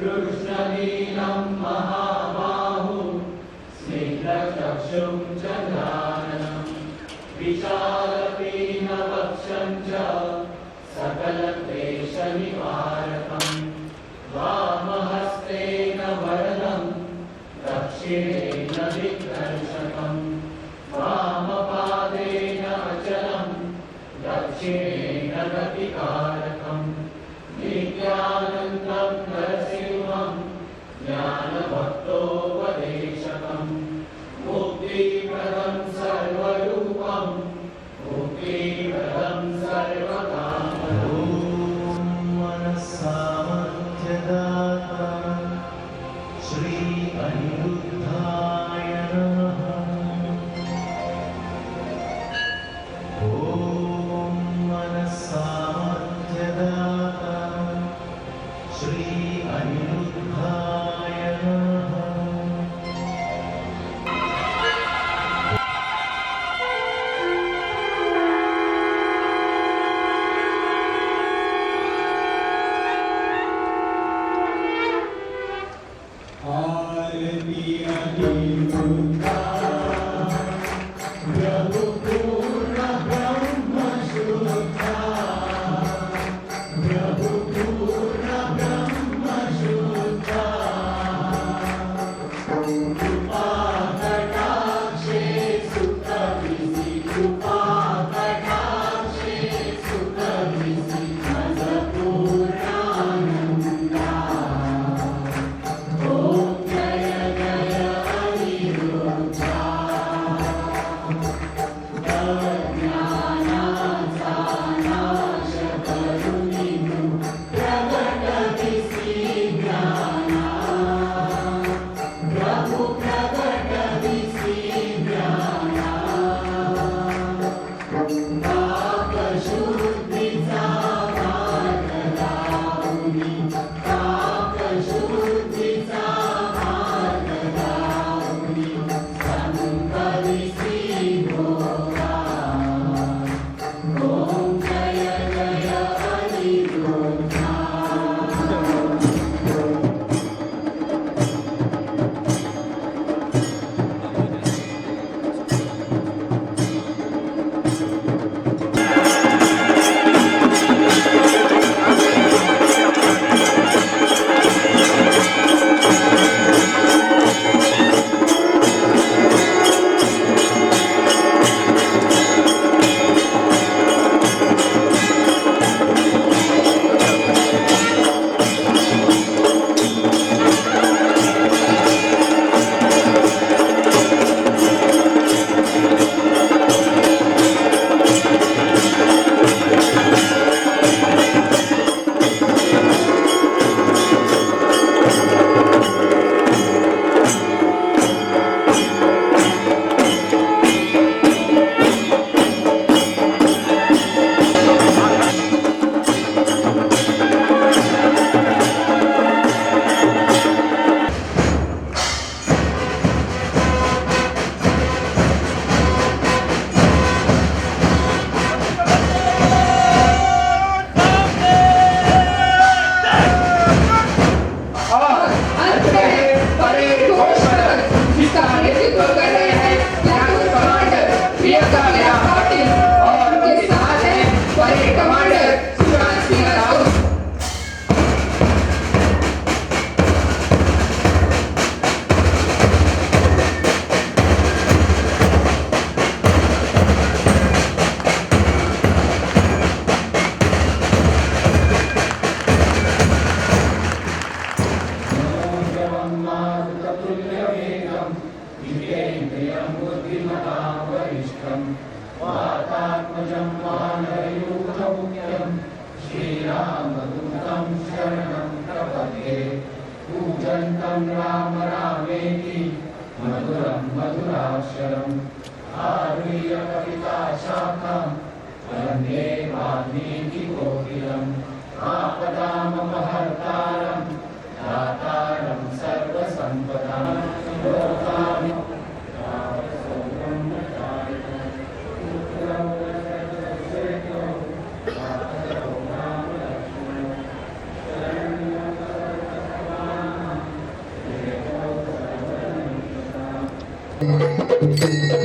कृष्णनीलं महाबाहुं स्निग्धचक्षुं च ज्ञानम् विशालपीनवक्षं च सकलक्लेशनिवारकम् वामहस्तेन वरदं दक्षिणेन दिग्दर्शकम् वामपादेन अचलं दक्षिणेन गतिकारकम् नित्यानन्दं नरसिंहं ज्ञानभक्तोपदेशकम् मुक्तिप्रदं सर्वरूपं मुक्तिप्रदं सर्वकामम् मनस्सामर्थ्यदाता श्री अनिरुद्धाय नमः। ॐ मनस्सामर्थ्यदाता श्री अनिरुद्धाय नमः। आरती अनिरुद्धा प्रभु पूर्ण ब्रह्म शुद्धा प्रभु पूर्ण ब्रह्म शुद्धा कृपा कटाक्षे सुखविसि कृपा कटाक्षे सुखविसि मज पूर्णानन्दा श्रीरामदूतं शरणं प्रपद्ये पूजन्तं राम रामेति मधुरं मधुराक्षरम् आरुह्य कविताशाखां वन्दे वाल्मीकिकोकिलम् आपदामपहर्तारं दातारं सर्वसम्पदां लोकानि Thank